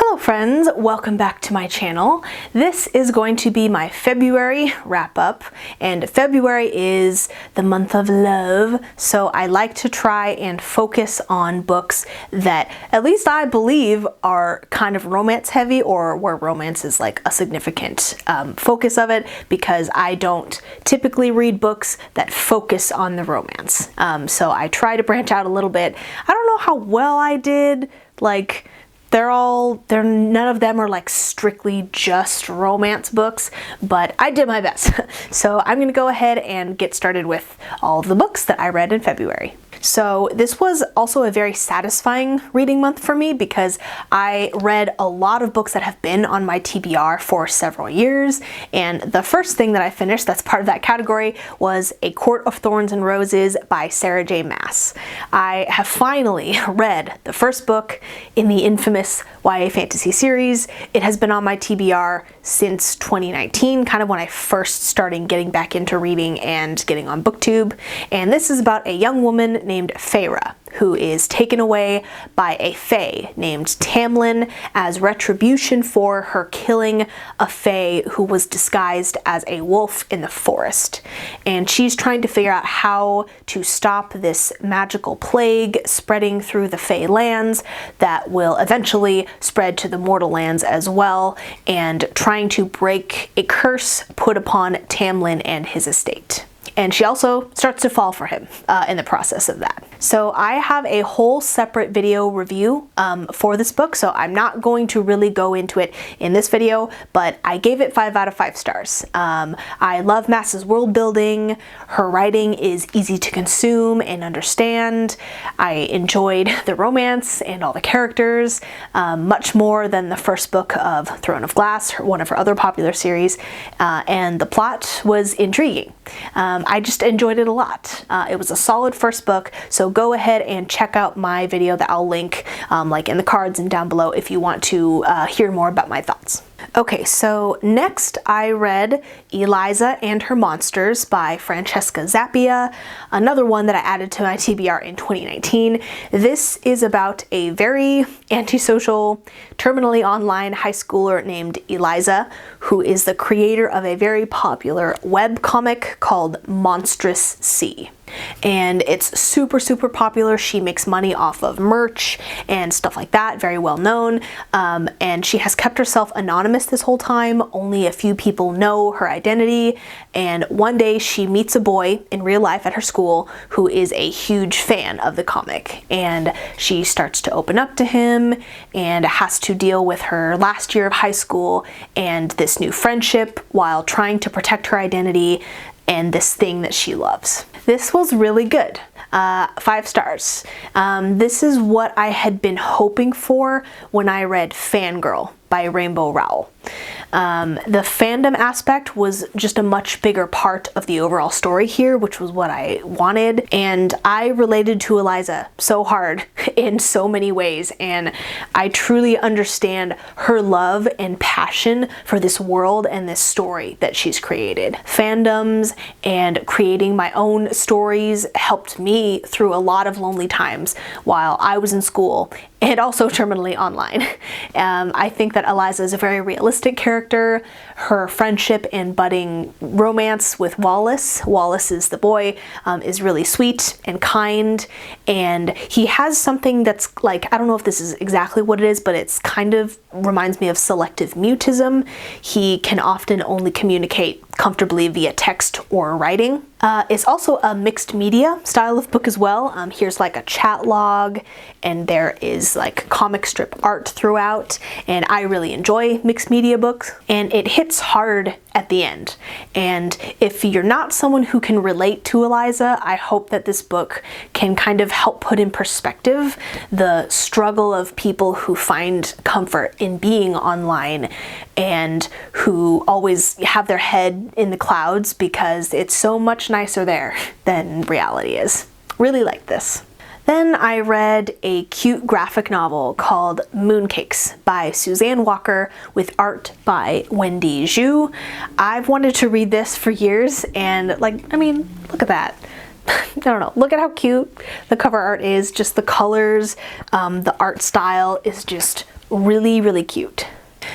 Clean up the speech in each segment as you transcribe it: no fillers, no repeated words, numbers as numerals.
Hello friends, welcome back to my channel. This is going to be my February wrap-up, and February is the month of love, so I like to try and focus on books that at least I believe are kind of romance heavy, or where romance is like a significant focus of it, because I don't typically read books that focus on the romance. So I try to branch out a little bit. I don't know how well I did, like none of them are like strictly just romance books, but I did my best. So I'm gonna go ahead and get started with all of the books that I read in February. So this was also a very satisfying reading month for me because I read a lot of books that have been on my TBR for several years, and the first thing that I finished that's part of that category was A Court of Thorns and Roses by Sarah J. Maas. I have finally read the first book in the infamous YA fantasy series. It has been on my TBR since 2019, kind of when I first started getting back into reading and getting on BookTube, and this is about a young woman named Feyre, who is taken away by a fae named Tamlin as retribution for her killing a fae who was disguised as a wolf in the forest. And she's trying to figure out how to stop this magical plague spreading through the fae lands that will eventually spread to the mortal lands as well, and trying to break a curse put upon Tamlin and his estate. And she also starts to fall for him in the process of that. So I have a whole separate video review for this book, so I'm not going to really go into it in this video, but I gave it 5 out of 5 stars. I love Maas's world building. Her writing is easy to consume and understand. I enjoyed the romance and all the characters much more than the first book of Throne of Glass, one of her other popular series, and the plot was intriguing. I just enjoyed it a lot. It was a solid first book, so go ahead and check out my video that I'll link like in the cards and down below if you want to hear more about my thoughts. Okay, so next I read Eliza and Her Monsters by Francesca Zappia, another one that I added to my TBR in 2019. This is about a very antisocial, terminally online high schooler named Eliza, who is the creator of a very popular webcomic called Monstrous Sea. And it's super popular. She makes money off of merch and stuff like that, very well known, and she has kept herself anonymous this whole time. Only a few people know her identity, and one day she meets a boy in real life at her school who is a huge fan of the comic, and she starts to open up to him and has to deal with her last year of high school and this new friendship while trying to protect her identity and this thing that she loves. This was really good. 5 stars. This is what I had been hoping for when I read Fangirl by Rainbow Rowell. The fandom aspect was just a much bigger part of the overall story here, which was what I wanted, and I related to Eliza so hard in so many ways, and I truly understand her love and passion for this world and this story that she's created. Fandoms and creating my own stories helped me through a lot of lonely times while I was in school and also terminally online. I think that Eliza is a very realistic character. Her friendship and budding romance with Wallace is the boy, is really sweet and kind, and he has something that's like, I don't know if this is exactly what it is, but it's kind of reminds me of selective mutism. He can often only communicate comfortably via text or writing. It's also a mixed media style of book as well. Here's like a chat log, and there is like comic strip art throughout, and I really enjoy mixed media books, and it hits hard at the end. And if you're not someone who can relate to Eliza, I hope that this book can kind of help put in perspective the struggle of people who find comfort in being online and who always have their head in the clouds because it's so much nicer there than reality is. Really like this. Then I read a cute graphic novel called Mooncakes by Suzanne Walker with art by Wendy Zhu. I've wanted to read this for years, and like, I mean, look at that. I don't know, look at how cute the cover art is, just the colors, the art style is just really, really cute.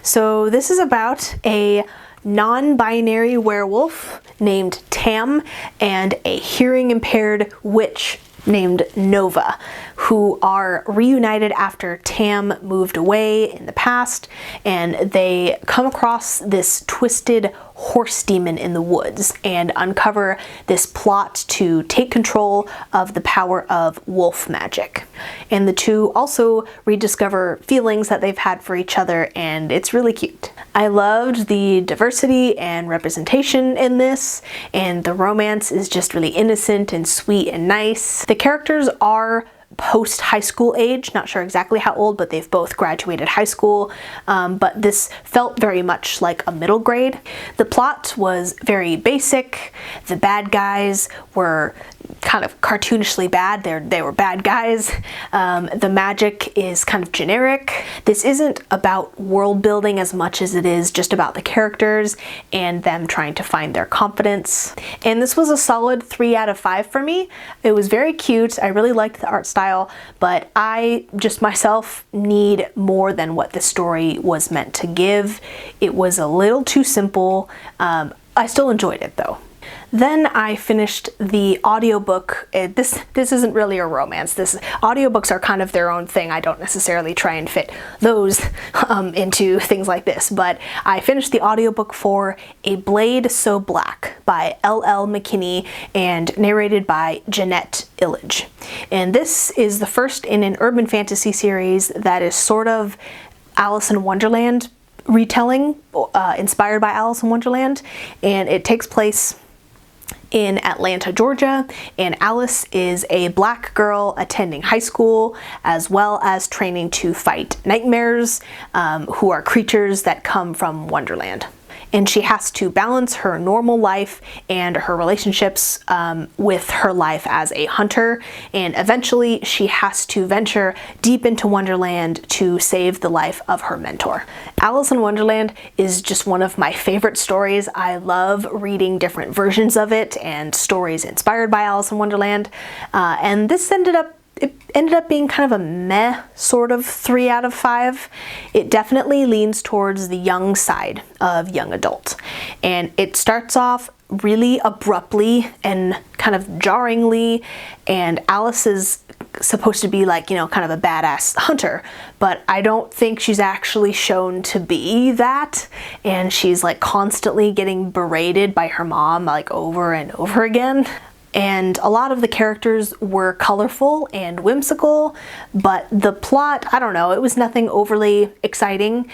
So this is about a non-binary werewolf named Tam and a hearing impaired witch named Nova, who are reunited after Tam moved away in the past, and they come across this twisted horse demon in the woods and uncover this plot to take control of the power of wolf magic. And the two also rediscover feelings that they've had for each other, and it's really cute. I loved the diversity and representation in this, and the romance is just really innocent and sweet and nice. The characters are post-high school age, not sure exactly how old, but they've both graduated high school, but this felt very much like a middle grade. The plot was very basic. The bad guys were kind of cartoonishly bad. They were bad guys. The magic is kind of generic. This isn't about world building as much as it is just about the characters and them trying to find their confidence. And this was a solid 3 out of 5 for me. It was very cute. I really liked the art style, but I just myself need more than what the story was meant to give. It was a little too simple. I still enjoyed it though. Then I finished the audiobook. This isn't really a romance. Audiobooks are kind of their own thing. I don't necessarily try and fit those into things like this, but I finished the audiobook for A Blade So Black by L.L. McKinney and narrated by Jeanette Illage. And this is the first in an urban fantasy series that is sort of Alice in Wonderland retelling, inspired by Alice in Wonderland, and it takes place in Atlanta, Georgia, and Alice is a black girl attending high school as well as training to fight nightmares, who are creatures that come from Wonderland. And she has to balance her normal life and her relationships with her life as a hunter, and eventually she has to venture deep into Wonderland to save the life of her mentor. Alice in Wonderland is just one of my favorite stories. I love reading different versions of it and stories inspired by Alice in Wonderland, and this ended up being kind of a meh sort of 3 out of 5. It definitely leans towards the young side of young adult. And it starts off really abruptly and kind of jarringly, and Alice is supposed to be like, kind of a badass hunter, but I don't think she's actually shown to be that, and she's like constantly getting berated by her mom like over and over again. And a lot of the characters were colorful and whimsical, but the plot, I don't know, it was nothing overly exciting.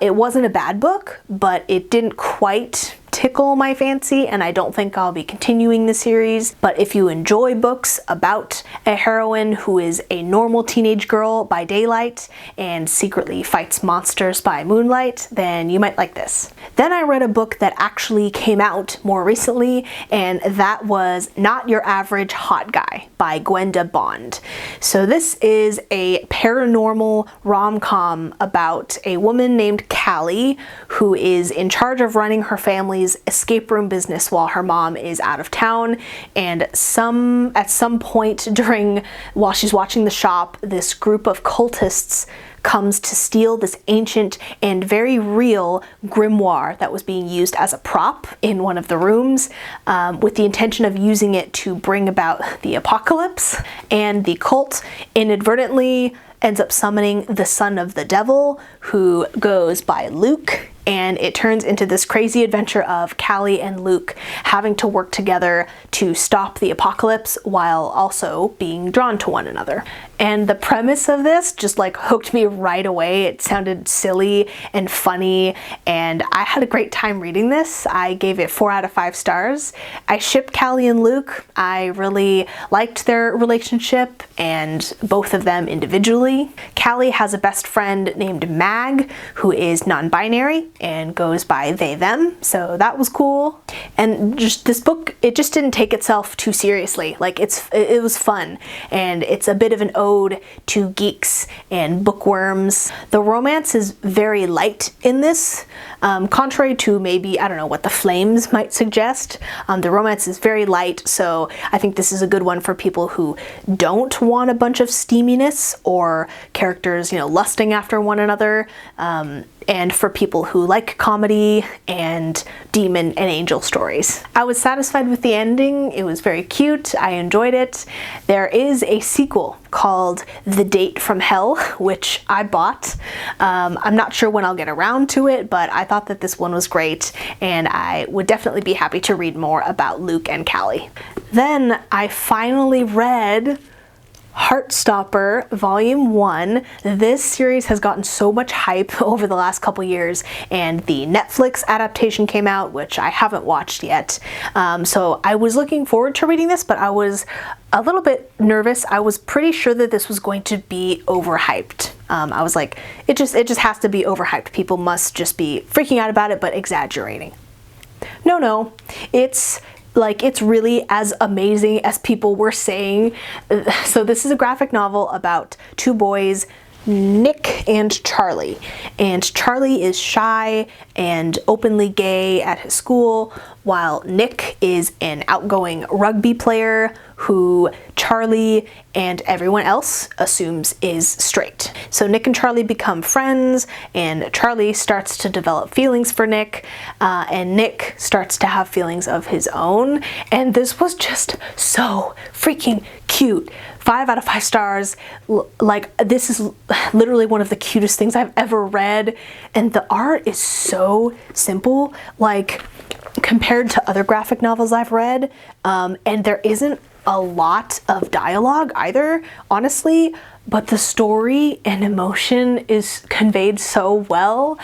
It wasn't a bad book, but it didn't quite tickle my fancy, and I don't think I'll be continuing the series. But if you enjoy books about a heroine who is a normal teenage girl by daylight and secretly fights monsters by moonlight, then you might like this. Then I read a book that actually came out more recently, and that was Not Your Average Hot Guy by Gwenda Bond. So this is a paranormal rom-com about a woman named Callie who is in charge of running her family's escape room business while her mom is out of town, and at some point while she's watching the shop, this group of cultists comes to steal this ancient and very real grimoire that was being used as a prop in one of the rooms, with the intention of using it to bring about the apocalypse. And the cult inadvertently ends up summoning the son of the devil, who goes by Luke, and it turns into this crazy adventure of Callie and Luke having to work together to stop the apocalypse while also being drawn to one another. And the premise of this just like hooked me right away. It sounded silly and funny, and I had a great time reading this. I gave it 4 out of 5 stars. I shipped Callie and Luke. I really liked their relationship and both of them individually. Callie has a best friend named Mag who is non-binary and goes by they them, so that was cool. And just this book, it just didn't take itself too seriously. Like it was fun, and it's a bit of an ode to geeks and bookworms. The romance is very light in this. Contrary to maybe, I don't know, what the flames might suggest, the romance is very light, so I think this is a good one for people who don't want a bunch of steaminess or characters, you know, lusting after one another, and for people who like comedy and demon and angel stories. I was satisfied with the ending. It was very cute. I enjoyed it. There is a sequel called The Date from Hell, which I bought. I'm not sure when I'll get around to it, but I thought that this one was great, and I would definitely be happy to read more about Luke and Callie. Then I finally read Heartstopper Volume 1. This series has gotten so much hype over the last couple years, and the Netflix adaptation came out, which I haven't watched yet. So I was looking forward to reading this, but I was a little bit nervous. I was pretty sure that this was going to be overhyped. I was like, it just has to be overhyped. People must just be freaking out about it, but exaggerating. No, it's really as amazing as people were saying. So this is a graphic novel about two boys, Nick and Charlie. And Charlie is shy and openly gay at his school, while Nick is an outgoing rugby player who Charlie and everyone else assumes is straight. So Nick and Charlie become friends, and Charlie starts to develop feelings for Nick, and Nick starts to have feelings of his own. And this was just so freaking cute. 5 out of 5 stars. Like, this is literally one of the cutest things I've ever read, and the art is so simple, like compared to other graphic novels I've read, and there isn't a lot of dialogue either, honestly, but the story and emotion is conveyed so well.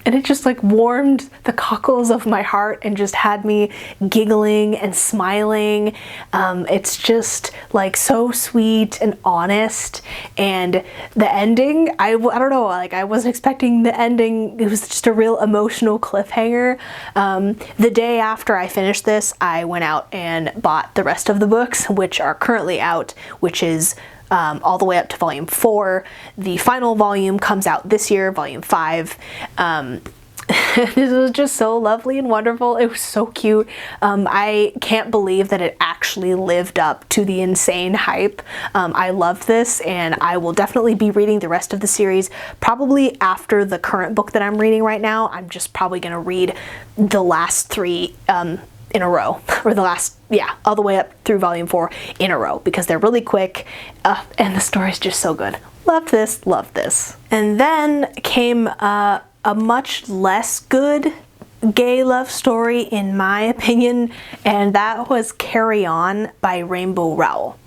And it just like warmed the cockles of my heart and just had me giggling and smiling. It's just like so sweet and honest. And the ending, I don't know, like I wasn't expecting the ending. It was just a real emotional cliffhanger. The day after I finished this, I went out and bought the rest of the books, which are currently out, which is all the way up to volume 4. The final volume comes out this year, volume 5. This was just so lovely and wonderful. It was so cute. I can't believe that it actually lived up to the insane hype. I loved this, and I will definitely be reading the rest of the series probably after the current book that I'm reading right now. I'm just probably going to read the last 3 in a row, or all the way up through volume 4 in a row, because they're really quick, and the story's just so good. Loved this. And then came a much less good gay love story, in my opinion, and that was Carry On by Rainbow Rowell.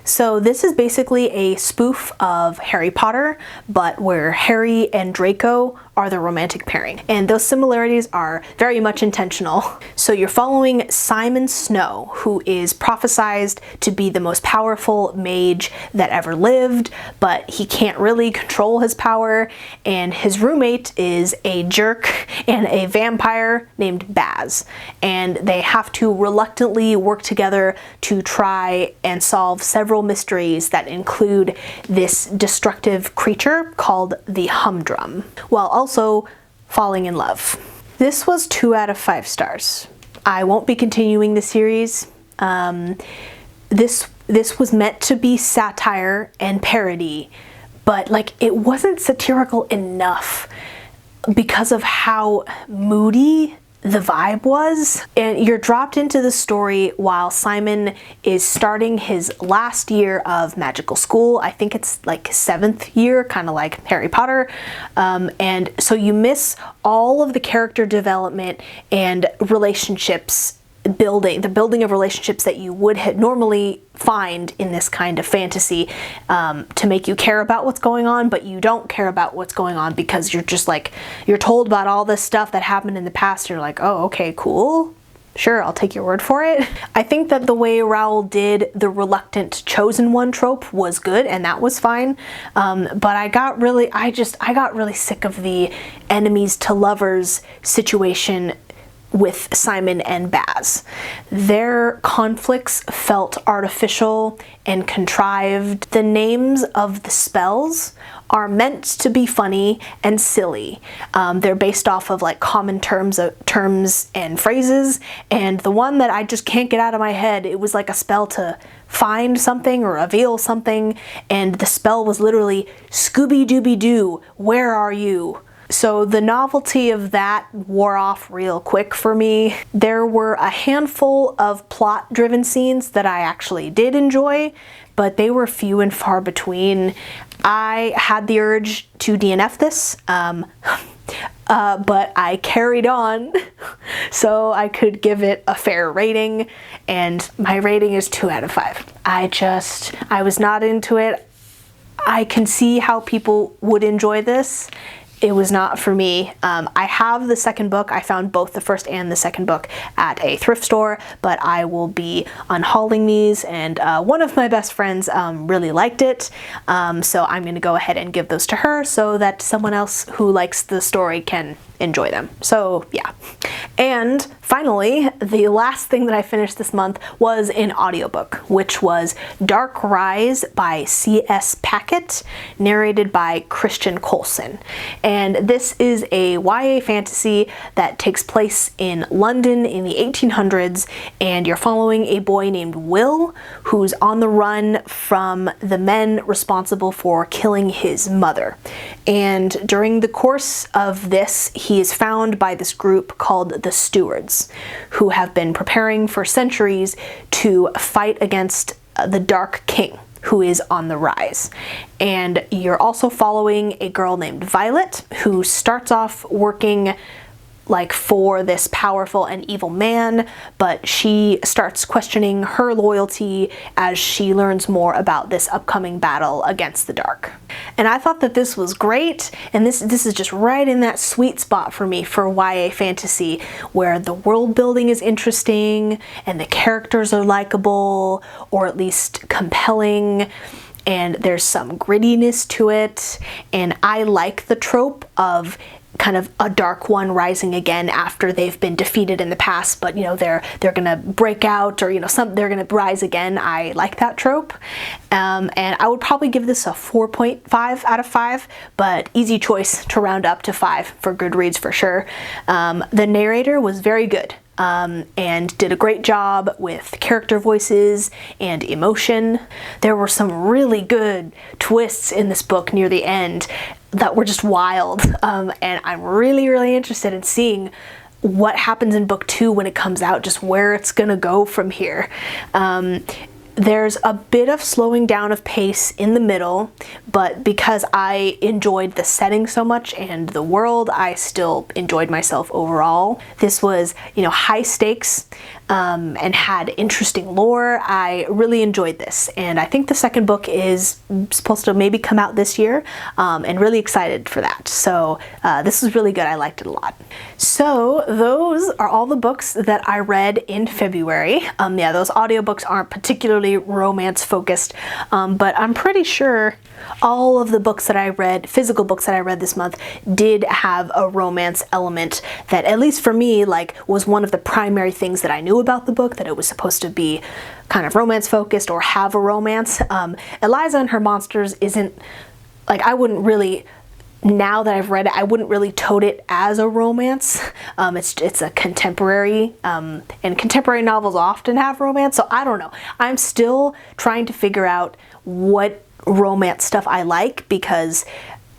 So this is basically a spoof of Harry Potter, but where Harry and Draco are the romantic pairing. And those similarities are very much intentional. So you're following Simon Snow, who is prophesized to be the most powerful mage that ever lived, but he can't really control his power, and his roommate is a jerk and a vampire named Baz. And they have to reluctantly work together to try and solve several mysteries that include this destructive creature called the Humdrum, while also falling in love. This was 2 out of 5 stars. I won't be continuing the series. This was meant to be satire and parody, but like it wasn't satirical enough because of how moody the vibe was. And you're dropped into the story while Simon is starting his last year of magical school. I think it's like 7th year, kind of like Harry Potter. And so you miss all of the character development and relationships building, the building of relationships that you would normally find in this kind of fantasy, to make you care about what's going on, but you don't care about what's going on because you're just like, you're told about all this stuff that happened in the past. You're like, oh, okay, cool. Sure, I'll take your word for it. I think that the way Rowell did the reluctant chosen one trope was good, and that was fine. But I got really sick of the enemies to lovers situation with Simon and Baz. Their conflicts felt artificial and contrived. The names of the spells are meant to be funny and silly. They're based off of like common terms and phrases, and the one that I just can't get out of my head, it was like a spell to find something or reveal something, and the spell was literally Scooby-Dooby-Doo, where are you? So the novelty of that wore off real quick for me. There were a handful of plot-driven scenes that I actually did enjoy, but they were few and far between. I had the urge to DNF this, but I carried on so I could give it a fair rating, and my rating is 2 out of 5. I was not into it. I can see how people would enjoy this. It was not for me. I have the second book. I found both the first and the second book at a thrift store, but I will be unhauling these, and one of my best friends really liked it, so I'm going to go ahead and give those to her so that someone else who likes the story can enjoy them. So yeah. And finally, the last thing that I finished this month was an audiobook, which was Dark Rise by C.S. Pacat, narrated by Christian Coulson. And this is a YA fantasy that takes place in London in the 1800s, and you're following a boy named Will, who's on the run from the men responsible for killing his mother. And during the course of this, he is found by this group called the Stewards, who have been preparing for centuries to fight against the Dark King, who is on the rise. And you're also following a girl named Violet, who starts off working like for this powerful and evil man, but she starts questioning her loyalty as she learns more about this upcoming battle against the dark. And I thought that this was great, and this is just right in that sweet spot for me for YA fantasy, where the world building is interesting and the characters are likable, or at least compelling, and there's some grittiness to it. And I like the trope of kind of a dark one rising again after they've been defeated in the past, but you know, they're gonna break out, or you know, they're gonna rise again. I like that trope, and I would probably give this a 4.5 out of 5, but easy choice to round up to 5 for Goodreads for sure. The narrator was very good, and did a great job with character voices and emotion. There were some really good twists in this book near the end that were just wild, and I'm really interested in seeing what happens in book 2 when it comes out, just where it's gonna go from here. There's a bit of slowing down of pace in the middle, but because I enjoyed the setting so much and the world, I still enjoyed myself overall. This was, you know, high stakes, and had interesting lore. I really enjoyed this, and I think the second book is supposed to maybe come out this year, and really excited for that. So this was really good. I liked it a lot. So those are all the books that I read in February. Yeah, those audiobooks aren't particularly romance focused, but I'm pretty sure all of the books that I read, physical books that I read this month, did have a romance element that, at least for me, like was one of the primary things that I knew about the book, that it was supposed to be kind of romance focused or have a romance. Eliza and Her Monsters isn't, like, I wouldn't really, now that I've read it, I wouldn't really tote it as a romance. It's a contemporary, and contemporary novels often have romance, so I don't know. I'm still trying to figure out what romance stuff I like, because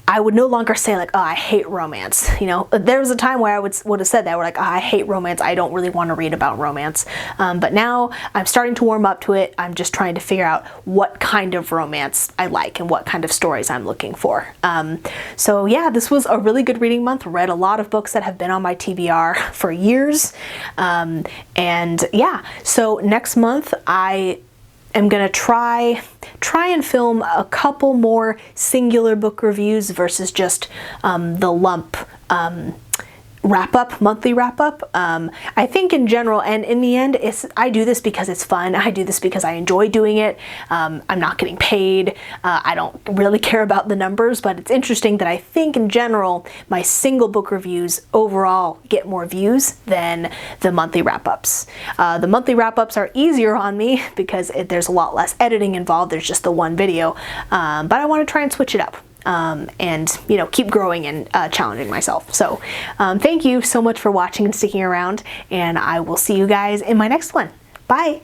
I would no longer say like, oh, I hate romance. You know, there was a time where I would have said that, where like, oh, I hate romance, I don't really want to read about romance. But now I'm starting to warm up to it. I'm just trying to figure out what kind of romance I like and what kind of stories I'm looking for. So yeah, this was a really good reading month. Read a lot of books that have been on my TBR for years. And yeah, so next month I'm gonna try and film a couple more singular book reviews versus just the lump monthly wrap up. I think in general, and in the end, I do this because it's fun. I do this because I enjoy doing it. I'm not getting paid. I don't really care about the numbers, but it's interesting that I think in general, my single book reviews overall get more views than the monthly wrap-ups. The monthly wrap-ups are easier on me because there's a lot less editing involved. There's just the one video, but I want to try and switch it up. And you know, keep growing and challenging myself. So thank you so much for watching and sticking around, and I will see you guys in my next one. Bye.